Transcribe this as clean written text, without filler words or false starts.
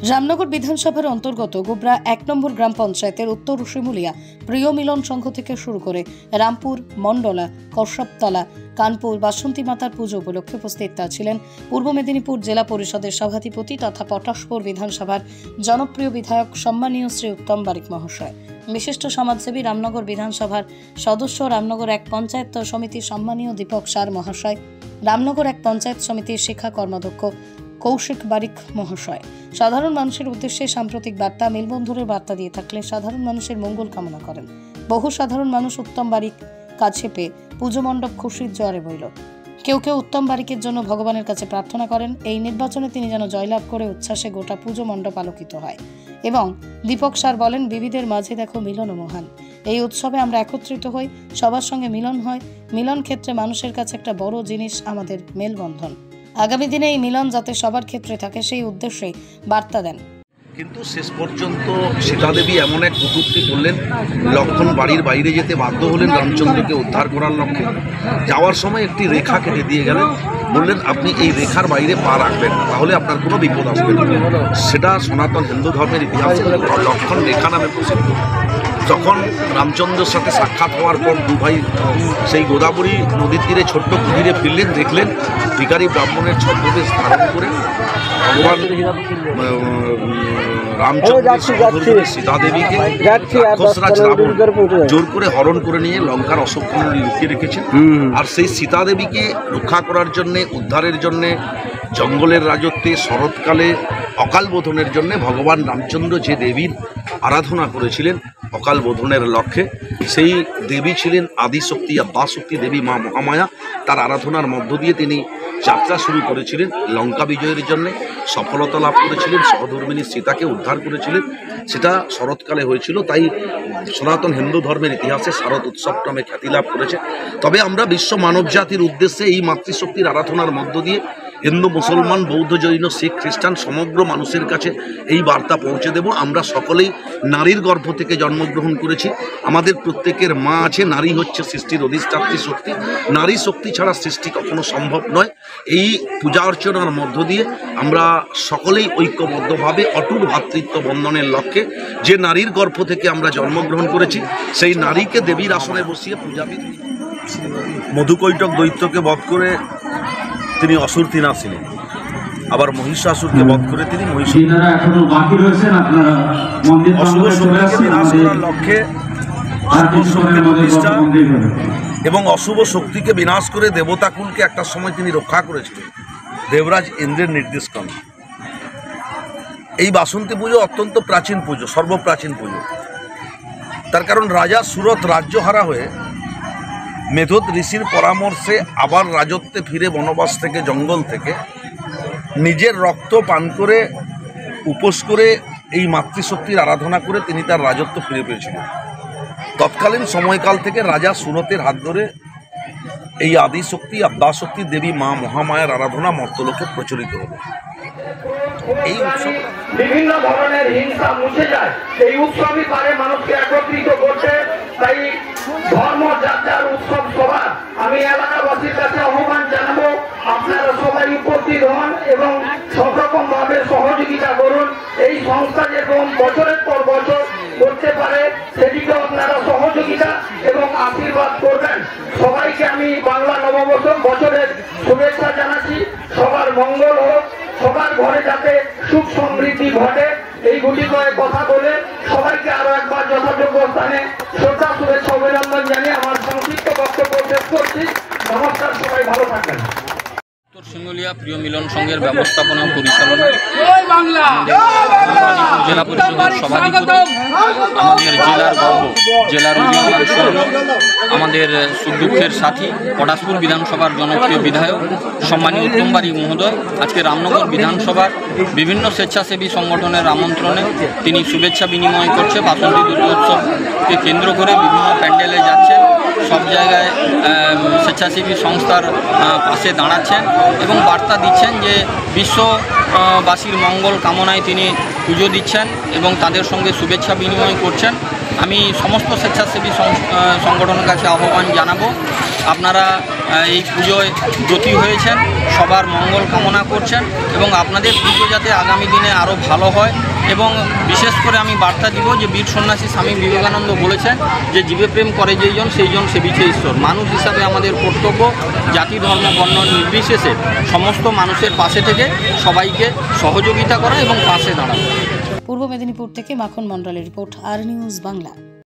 রামনগর বিধানসভার অন্তর্গত গোবরা ১ নম্বর গ্রাম পঞ্চায়েতের উত্তর শিমুলিয়া প্রিয় মিলন সংঘ থেকে শুরু করে রামপুর, মন্ডলা, কশ্যপতলা, কানপুর বাসন্তী মাতার পুজো উপলক্ষে উপস্থিত ছিলেন পূর্ব মেদিনীপুর জেলা পরিষদের সভাধিপতি তথা পটাশপুর বিধানসভার জনপ্রিয় বিধায়ক সম্মানীয় শ্রী উত্তম বারিক মহাশয়, বিশিষ্ট সমাজসেবী রামনগর বিধানসভার সদস্য, রামনগর ১ পঞ্চায়েত সমিতির সম্মানীয় দীপক সার মহাশয়, রামনগর ১ পঞ্চায়েত সমিতির শিক্ষা কর্মাধ্যক্ষ কৌশিক বারিক মহাশয়। সাধারণ মানুষের উদ্দেশ্যে সাম্প্রতিক বার্তা, মেলবন্ধুরের বার্তা দিয়ে থাকলে সাধারণ মানুষের মঙ্গল কামনা করেন। বহু সাধারণ মানুষ উত্তম বারিক কাছে পেয়ে পুজো মণ্ডপ খুশির জোয়ারে বইল। কেউ কেউ উত্তম বারিকের জন্য ভগবানের কাছে প্রার্থনা করেন এই নির্বাচনে তিনি যেন জয়লাভ করে উচ্ছ্বাসে গোটা পুজো মণ্ডপ আলোকিত হয়। এবং দীপক সার বলেন, বিবিধের মাঝে দেখো মিলন মহান। এই উৎসবে আমরা একত্রিত হই, সবার সঙ্গে মিলন হয়। মিলন ক্ষেত্রে মানুষের কাছে একটা বড় জিনিস আমাদের মেলবন্ধন। আগামী দিনে এই মিলন যাতে সবার ক্ষেত্রে থাকে সেই উদ্দেশ্যে বার্তা দেন। কিন্তু শেষ পর্যন্ত সীতাদেবী এমন এক কটূক্তি করলেন, লক্ষণ বাড়ির বাইরে যেতে বাধ্য হলেন রামচন্দ্রকে উদ্ধার করার লক্ষ্যে। যাওয়ার সময় একটি রেখা কেটে দিয়ে গেলেন, বললেন আপনি এই রেখার বাইরে পা রাখবেন, তাহলে আপনার কোনো বিপদ আসবে না। সেটা সনাতন হিন্দু ধর্মের ইতিহাসে লক্ষণ রেখা নামে প্রসিদ্ধ। যখন রামচন্দ্রের সাথে সাক্ষাৎ হওয়ার পর দু ভাই সেই গোদাবরী নদীর তীরে ছোট্ট কুটিরে ফিরলেন, দেখলেন ভিখারি ব্রাহ্মণের ছদ্মবেশ ধারণ করে ভগবান রামচন্দ্র সীতাদেবীকে রাক্ষসরাজ রাবণ জোর করে হরণ করে নিয়ে লঙ্কার অশোকখণ্ডে লুকিয়ে রেখেছেন। আর সেই সীতাদেবীকে রক্ষা করার জন্যে, উদ্ধারের জন্যে জঙ্গলের রাজত্বে শরৎকালে অকাল বোধনের জন্য ভগবান রামচন্দ্র যে দেবীর আরাধনা করেছিলেন অকাল বোধনের লক্ষ্যে, সেই দেবী ছিলেন আদিশক্তি আদ্যাশক্তি দেবী মা মহামায়া। তার আরাধনার মধ্য দিয়ে তিনি যাত্রা শুরু করেছিলেন, লঙ্কা বিজয়ের জন্য সফলতা লাভ করেছিলেন, সহধর্মিণী সীতাকে উদ্ধার করেছিলেন। সেটা শরৎকালে হয়েছিল, তাই সনাতন হিন্দু ধর্মের ইতিহাসে শারদ উৎসব নামে খ্যাতি লাভ করেছে। তবে আমরা বিশ্ব মানব জাতির উদ্দেশ্যে এই মাতৃশক্তির আরাধনার মধ্য দিয়ে হিন্দু, মুসলমান, বৌদ্ধ, জৈন, শিখ, খ্রিস্টান সমগ্র মানুষের কাছে এই বার্তা পৌঁছে দেব। আমরা সকলেই নারীর গর্ভ থেকে জন্মগ্রহণ করেছি। আমাদের প্রত্যেকের মা আছে। নারী হচ্ছে সৃষ্টির অধিষ্ঠাত্রী শক্তি। নারী শক্তি ছাড়া সৃষ্টি কখনো সম্ভব নয়। এই পূজা অর্চনার মধ্য দিয়ে আমরা সকলেই ঐক্যবদ্ধভাবে অটুট ভ্রাতৃত্ব বন্ধনের লক্ষ্যে যে নারীর গর্ভ থেকে আমরা জন্মগ্রহণ করেছি, সেই নারীকে দেবীর আসনে বসিয়ে পূজাবিধি। মধুকৈটক দৈত্যকে বধ করে তিনি অসুর তিনা ছিলেন, আবার মহিষাসুরকে বধ করে তিনি অশুভ শক্তিকে বিনাশ করার লক্ষ্যে প্রতিষ্ঠা এবং অশুভ শক্তিকে বিনাশ করে দেবতাকুলকে একটা সময় তিনি রক্ষা করেছিলেন দেবরাজ ইন্দ্রের নির্দেশ ক্রমে। এই বাসন্তী পুজো অত্যন্ত প্রাচীন পুজো, সর্বপ্রাচীন পুজো। তার কারণ রাজা সুরত রাজ্যহারা হয়ে মেধোদ ঋষির পরামর্শে আবার রাজত্বে ফিরে বনবাস থেকে, জঙ্গল থেকে নিজের রক্ত পান করে উপোস করে এই মাতৃশক্তির আরাধনা করে তিনি তার রাজত্ব ফিরে পেয়েছিলেন। তৎকালীন সময়কাল থেকে রাজা সুরতের হাত ধরে এই আদিশক্তি আদ্যাশক্তি দেবী মা মহামায়ার আরাধনা মর্তলোকে প্রচলিত হল। এই উৎসব বিভিন্ন ধরনের হিংসা মুছে যায়, এই উৎসবই পারে মানুষকে একত্রিত করতে। তাই ধর্ম যাত্রার উৎসব সবার আমি এলাকাবাসীর কাছে আহ্বান জানাবো, আপনারা সবাই উপস্থিত হন এবং সব রকম ভাবে সহযোগিতা করুন। এই সংস্থা যেরকম বছরের পর বছর করতে পারে সেদিকে আপনারা সহযোগিতা এবং আশীর্বাদ করবেন। সবাইকে আমি বাংলা নববর্ষ বছরের শুভেচ্ছা জানাচ্ছি। সবার মঙ্গল হোক, সবার ঘরে যাতে সুখ সমৃদ্ধি ঘটে, এইগুলি করে কথা বলে সবাইকে আরো একবার যথাযোগ্য স্থানে শ্রদ্ধা, শুভেচ্ছা, অভিনন্দন জানিয়ে আমার সংক্ষিপ্ত বক্তব্য শেষ করছি। নমস্কার, সবাই ভালো থাকবেন। উত্তর শিমুলিয়া প্রিয় মিলন সংঘের ব্যবস্থাপনা পরিচালনা জেলা পরিষদের সভাধিপতি, আমাদের জেলার গর্ব, জেলার অভিমান সৌরভ, আমাদের সুখ দুঃখের সাথী, পটাশপুর বিধানসভার জনপ্রিয় বিধায়ক সম্মানীয় উত্তম বারিক মহোদয় আজকে রামনগর বিধানসভার বিভিন্ন স্বেচ্ছাসেবী সংগঠনের আমন্ত্রণে তিনি শুভেচ্ছা বিনিময় করছে বাসন্তী দুর্গোৎসব পুজোকে কেন্দ্র করে বিভিন্ন প্যান্ডেলে যাচ্ছেন, সব জায়গায় স্বেচ্ছাসেবী সংস্থার পাশে দাঁড়াচ্ছেন এবং বার্তা দিচ্ছেন যে বিশ্ববাসীর মঙ্গল কামনায় তিনি পুজো দিচ্ছেন এবং তাদের সঙ্গে শুভেচ্ছা বিনিময় করছেন। আমি সমস্ত স্বেচ্ছাসেবী সংগঠনের কাছে আহ্বান জানাবো, আপনারা এই পুজোয় ব্রতী হয়েছেন, সবার মঙ্গল কামনা করছেন এবং আপনাদের পুজো যাতে আগামী দিনে আরও ভালো হয়। এবং বিশেষ করে আমি বার্তা দিব যে বীর সন্ন্যাসী স্বামী বিবেকানন্দ বলেছেন যে জীবে প্রেম করে যেইজন সেইজন সেবিছে ঈশ্বর। মানুষ হিসাবে আমাদের কর্তব্য জাতি ধর্ম বর্ণ নির্বিশেষে সমস্ত মানুষের পাশে থেকে সবাইকে সহযোগিতা করা এবং পাশে দাঁড়ানো। পূর্ব মেদিনীপুর থেকে মাখন মণ্ডলের রিপোর্ট, আর নিউজ বাংলা।